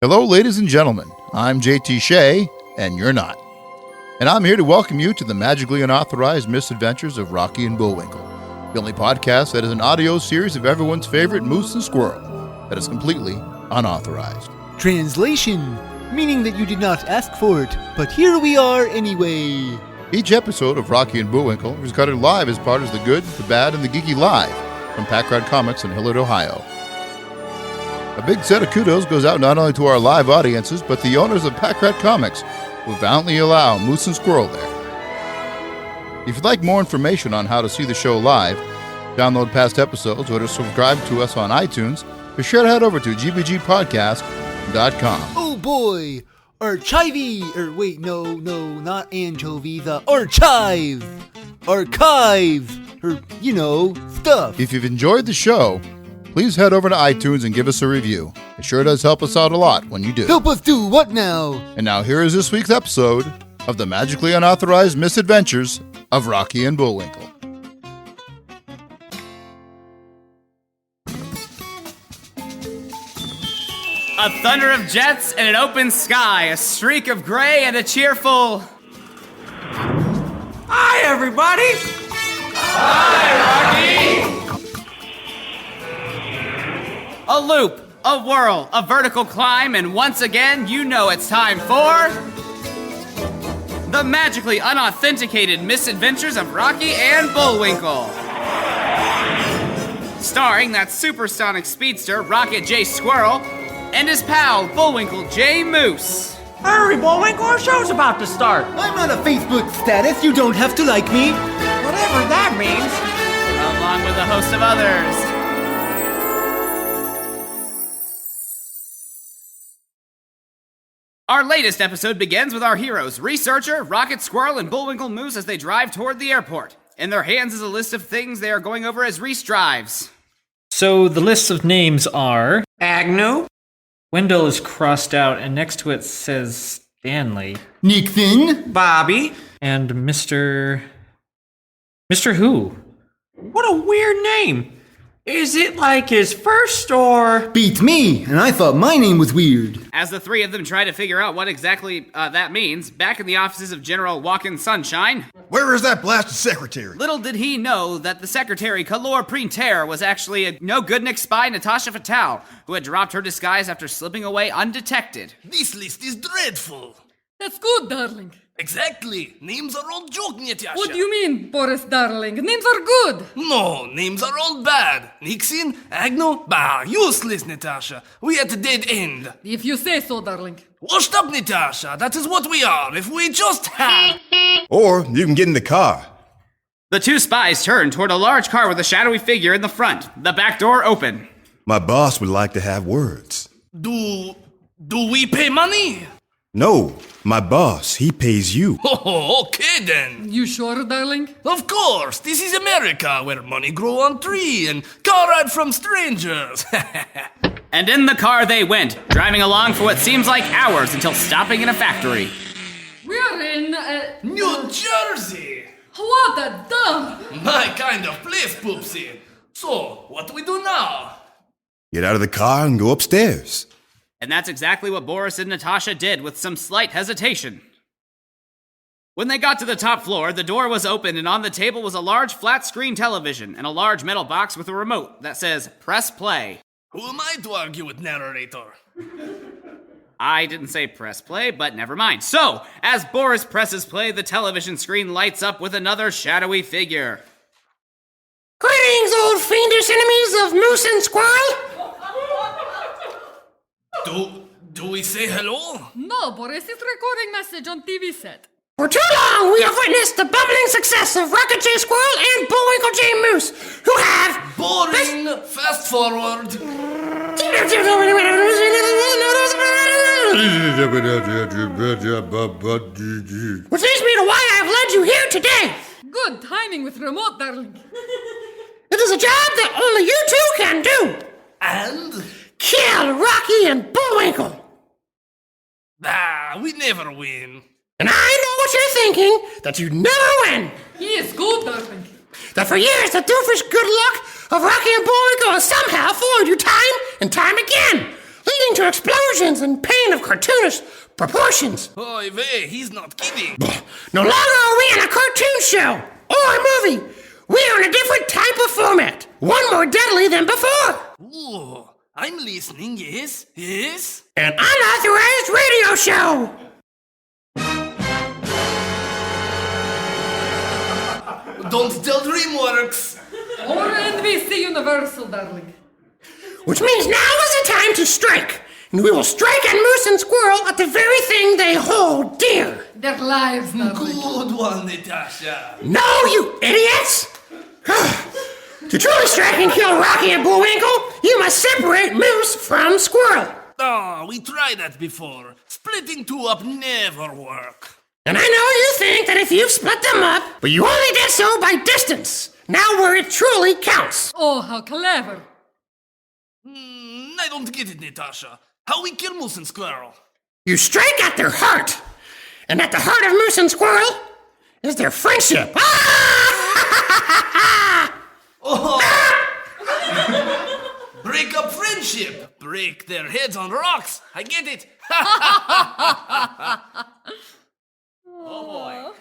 Hello, ladies and gentlemen. I'm JT Shea, and you're not. And I'm here to welcome you to the magically unauthorized misadventures of Rocky and Bullwinkle, the only podcast that is an audio series of everyone's favorite Moose and Squirrel that is completely unauthorized. Translation, meaning that you did not ask for it, but here we are anyway. Each episode of Rocky and Bullwinkle is recorded live as part of the Good, the Bad, and the Geeky Live from PACKRAT Comics in Hilliard, Ohio. A big set of kudos goes out not only to our live audiences, but the owners of PACKRAT Comics, who valiantly allow Moose and Squirrel there. If you'd like more information on how to see the show live, download past episodes, or to subscribe to us on iTunes, be sure to head over to gbgpodcast.com. Oh boy! Not anchovy, the archive! Stuff. If you've enjoyed the show, please head over to iTunes and give us a review. It sure does help us out a lot when you do. Help us do what now? And now here is this week's episode of the magically unauthorized misadventures of Rocky and Bullwinkle. A thunder of jets and an open sky, a streak of gray and a cheerful... Hi, everybody! Hi, Rocky! A loop, a whirl, a vertical climb, and once again, you know it's time for... the magically unauthenticated misadventures of Rocky and Bullwinkle. Starring that supersonic speedster, Rocket J. Squirrel, and his pal, Bullwinkle J. Moose. Hurry, Bullwinkle, our show's about to start. I'm on a Facebook status, you don't have to like me. Whatever that means. Along with a host of others. Our latest episode begins with our heroes, Researcher, Rocket Squirrel, and Bullwinkle Moose as they drive toward the airport. In their hands is a list of things they are going over as Reese drives. So the list of names are... Agnew. Wendell is crossed out, and next to it says Stanley. Nixon. Bobby. And Mr. Who? What a weird name. Is it like his first or... Beats me, and I thought my name was weird. As the three of them try to figure out what exactly that means, back in the offices of General Walken Sunshine... Where is that blasted secretary? Little did he know that the secretary, Kalor Printer, was actually a no-goodnik spy, Natasha Fatal, who had dropped her disguise after slipping away undetected. This list is dreadful. That's good, darling. Exactly. Names are all joke, Natasha. What do you mean, Boris, darling? Names are good. No, names are all bad. Nixon, Agnew, bah, useless, Natasha. We at a dead end. If you say so, darling. Washed up, Natasha. That is what we are. If we just had... Or you can get in the car. The two spies turned toward a large car with a shadowy figure in the front, the back door open. My boss would like to have words. Do we pay money? No, my boss, he pays you. Oh, okay then. You sure, darling? Of course, this is America, where money grow on tree and car ride from strangers. And in the car they went, driving along for what seems like hours until stopping in a factory. We're in... New Jersey! What a dump! My kind of place, Poopsie. So, what do we do now? Get out of the car and go upstairs. And that's exactly what Boris and Natasha did with some slight hesitation. When they got to the top floor, the door was open and on the table was a large flat-screen television and a large metal box with a remote that says, "Press play." Who am I to argue with, narrator? I didn't say press play, but never mind. So, as Boris presses play, the television screen lights up with another shadowy figure. Greetings, old fiendish enemies of Moose and Squirrel! Do we say hello? No, Boris is recording message on TV set. For too long, we have witnessed the bubbling success of Rocket J. Squirrel and Bullwinkle J. Moose, who have... Boring! Fast forward! Which leads me to why I've led you here today. Good timing with remote, darling. It is a job that only you two can do. And? Kill Rocky and Bullwinkle. We never win. And I know what you're thinking, that you'd never win. He is good, darling. That for years the doofus good luck of Rocky and Bullwinkle has somehow fooled you time and time again. leading to explosions and pain of cartoonish proportions. Oy vey, he's not kidding. No longer are we in a cartoon show or a movie. We are in a different type of format, one more deadly than before. Ooh, I'm listening, yes, yes. An unauthorized radio show. Don't tell DreamWorks. Or NBC Universal, darling. Which means now is the time to strike. And we will strike at Moose and Squirrel at the very thing they hold dear. Their lives, darling. Good one, Natasha. No, you idiots! To truly strike and kill Rocky and Bullwinkle, you must separate Moose from Squirrel. Oh, we tried that before. Splitting two up never work. And I know you think that if you've split them up, but you only did so by distance. Now where it truly counts. Oh, how clever. I don't get it, Natasha. How we kill Moose and Squirrel? You strike at their heart. And at the heart of Moose and Squirrel is their friendship. Oh! Break up friendship. Break their heads on rocks. I get it. Oh boy.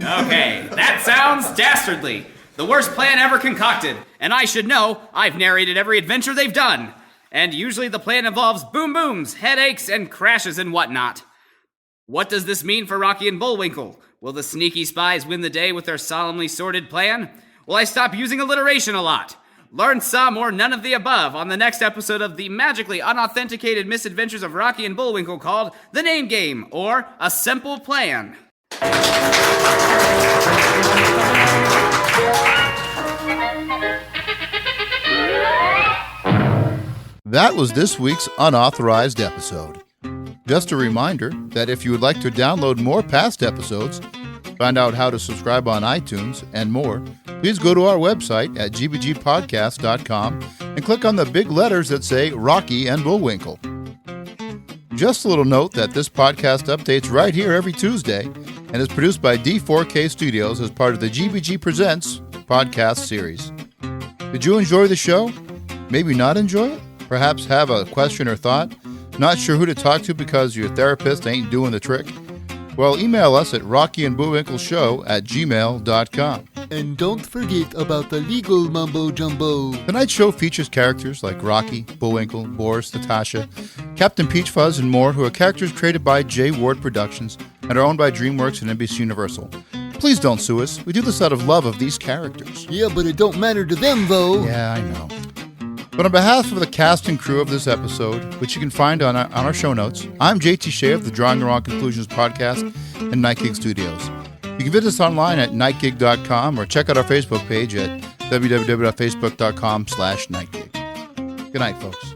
Okay, that sounds dastardly. The worst plan ever concocted. And I should know, I've narrated every adventure they've done. And usually the plan involves boom booms, headaches, and crashes and whatnot. What does this mean for Rocky and Bullwinkle? Will the sneaky spies win the day with their solemnly sordid plan? Will I stop using alliteration a lot? Learn some or none of the above on the next episode of the magically unauthenticated misadventures of Rocky and Bullwinkle called The Name Game, or A Simple Plan. That was this week's unauthorized episode. Just a reminder that if you would like to download more past episodes, find out how to subscribe on iTunes, and more, please go to our website at gbgpodcast.com and click on the big letters that say Rocky and Bullwinkle. Just a little note that this podcast updates right here every Tuesday and is produced by D4K Studios as part of the GBG Presents podcast series. Did you enjoy the show? Maybe not enjoy it? Perhaps have a question or thought? Not sure who to talk to because your therapist ain't doing the trick? Well, email us at rockyandbullwinkleshow@gmail.com. And don't forget about the legal mumbo-jumbo. Tonight's show features characters like Rocky, Bullwinkle, Boris, Natasha, Captain Peach Fuzz, and more, who are characters created by J. Ward Productions and are owned by DreamWorks and NBC Universal. Please don't sue us. We do this out of love of these characters. Yeah, but it don't matter to them, though. Yeah, I know. But on behalf of the cast and crew of this episode, which you can find on our show notes, I'm JT Shea of the Drawing the Wrong Conclusions podcast and Night Gig Studios. You can visit us online at nightgig.com or check out our Facebook page at www.facebook.com/nightgig. Good night, folks.